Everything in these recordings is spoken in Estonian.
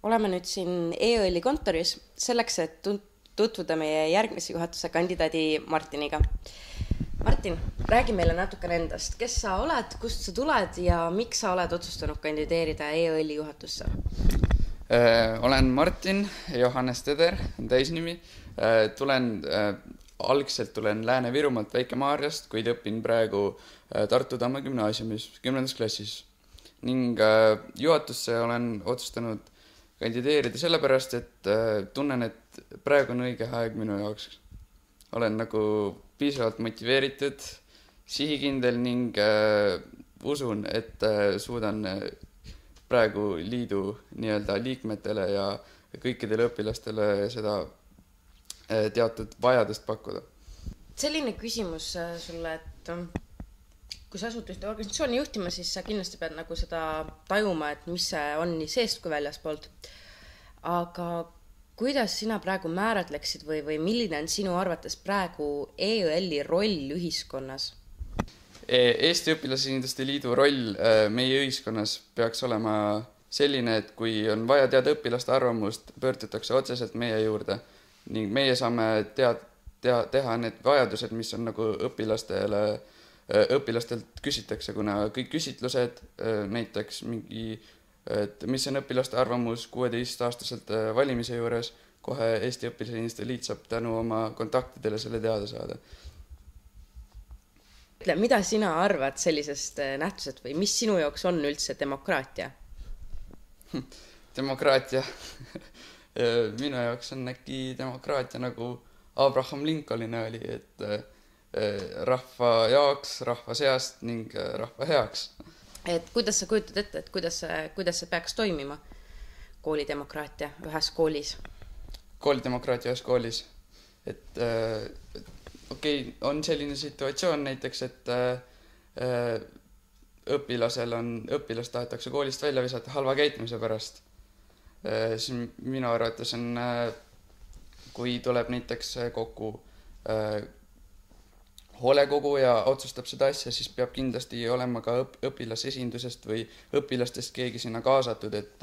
oleme nüüd siin EÜL-i kontoris selleks, et tutvuda meie järgmise juhatuse kandidaadi Martiniga. Martin, räägi meile natukene endast. Kes sa oled, kust sa tuled ja miks sa oled otsustanud kandideerida EÜL-i juhatusse? Olen Martin Johannes Teder, on täisnimi. Algselt tulen Lääne-Virumaalt Väike-Maarjast, kuid õpin praegu Tartu Tamme gümnaasiumis 10. klassis. Ning juhatusse olen otsustanud kandideerida sellepärast, et tunnen, et praegu on õige aeg minu jaoks. Olen nagu piisavalt motiveeritud, sihikindel ning usun, et suudan praegu liidu nii-öelda liikmetele ja kõikidele õpilastele seda teatud vajadust pakkuda. Selline küsimus sulle, et kui sa asud ühte organisatsiooni juhtima, siis sa kindlasti pead nagu seda tajuma, et mis see on nii seest kui väljaspoolt. Aga kuidas sina praegu määratleksid või milline on sinu arvates praegu EÜL-i roll ühiskonnas? Eesti Õpilasesinduste Liidu roll meie ühiskonnas peaks olema selline, et kui on vaja teada õpilaste arvamust, pöördutakse otseselt meie juurde ning meie saame teha need vajadused, mis on nagu õpilastelt küsitakse, kuna kõik küsitlused, näiteks mingi, et mis on õpilaste arvamus 16-aastaselt valimise juures, kohe Eesti Õpilasesinduste Liit saab tänu oma kontaktidele selle teada saada. Mida sina arvad sellisest nähtusest või mis sinu jaoks on üldse demokraatia? Demokraatia. Minu jaoks on äkki demokraatia nagu Abraham Lincoln oli, et rahva jaoks, rahva seast ning rahva heaks. Et kuidas sa kujutad ette, et kuidas see peaks toimima koolidemokraatia ühes koolis? Koolidemokraatia ühes koolis. Et on selline situatsioon näiteks, et õpilast tahetakse koolist välja visata halva käitumise pärast. Siis minu arvates on, kui tuleb näiteks kokku hoolekogu ja otsustab seda asja, siis peab kindlasti olema ka õpilasesindusest või õpilastest keegi sinna kaasatud, et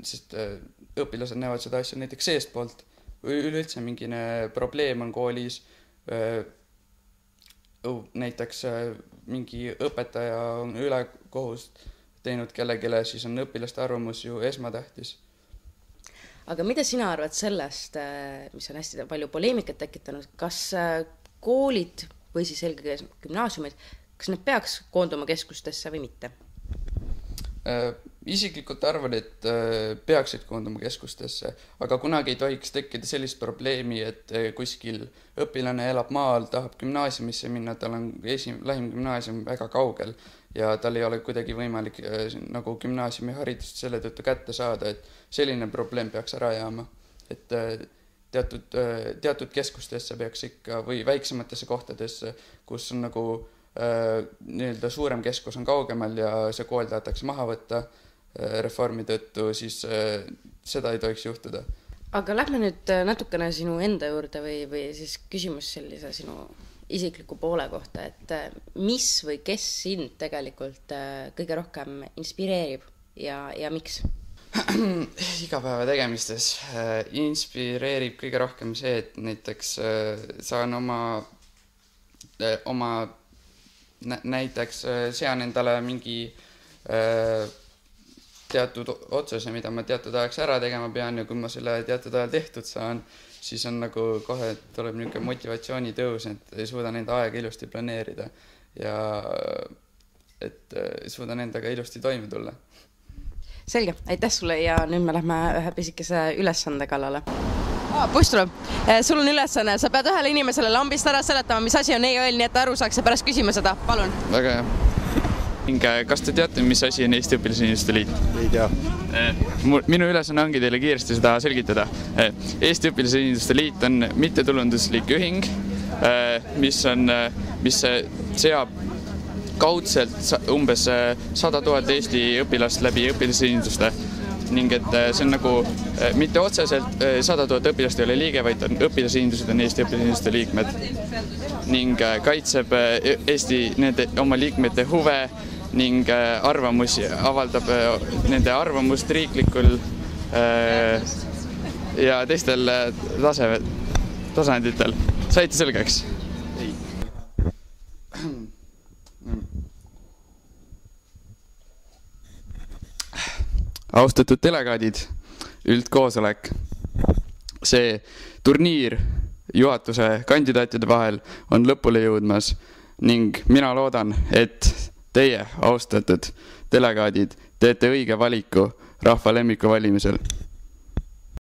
sest õpilased näevad seda asja näiteks seestpoolt või üleüldse mingine probleem on koolis, näiteks mingi õpetaja on ülekohust teinud kellegile, siis on õpilaste arvamus ju esmatähtis. Aga mida sina arvad sellest, mis on hästi palju poleemikat tekitanud, kas koolid või siis eelkõige gümnaasiumid, kas need peaks koonduma keskustesse või mitte? Isiklikult arvan, et peaksid koonduma keskustesse, aga kunagi ei tohiks tekkida sellist probleemi, et kuskil õpilane elab maal, tahab gümnaasiumisse minna, tal on lähim gümnaasium väga kaugel ja tal ei ole kuidagi võimalik nagu gümnaasiumi haridust selle tõttu kätte saada, et selline probleem peaks ära jääma, et teatud keskustesse peaks ikka või väiksematesse kohtadesse, kus on nagu nii-öelda suurem keskus on kaugemal ja see kool tahetakse maha võtta reformi tõttu, siis seda ei tohiks juhtuda. Aga lähme nüüd natukene sinu enda juurde või siis küsimus sellise sinu isikliku poole kohta, et mis või kes sind tegelikult kõige rohkem inspireerib ja miks? Igapäeva tegemistes inspireerib kõige rohkem see, et näiteks saan oma näiteks sean endale mingi teatud otsuse, mida ma teatud ajaks ära tegema pean ja kui ma selle teatud ajal tehtud saan, siis on nagu kohe tuleb niisugune motivatsioonitõus, et ei suuda nende aega ilusti planeerida ja et suudan endaga ilusti toime tulla. Selge, aitäh sulle ja nüüd me lähme ühe pisikese ülesande kallale. Poiss tuleb. Sul on ülesanne, sa pead ühele inimesele lambist ära seletama, mis asi on EÜL, nii et aru saaks ja pärast küsima seda. Palun. Väga hea. Kas te teate, mis asi on Eesti Õpilasesinduste Liit? Ei tea. Minu ülesanne ongi teile kiiresti seda selgitada. Eesti Õpilasesinduste Liit on mittetulunduslik ühing, mis seab kaudselt umbes 100 000 Eesti õpilast läbi õpilasesinduste. Ning et see on nagu mitte otseselt 100 000 õpilast ei ole liige, vaid õpilasesindused on Eesti Õpilasesinduste liikmed ning kaitseb Eesti nende oma liikmete huve ning arvamusi, avaldab nende arvamust riiklikul ja teistel tasanditel. Saite selgeks? Ei. Austatud delegaadid, üldkoosolek. See turniir juhatuse kandidaatide vahel on lõpule jõudmas ning mina loodan, et teie, austatud delegaadid, teete õige valiku rahva lemmiku valimisel.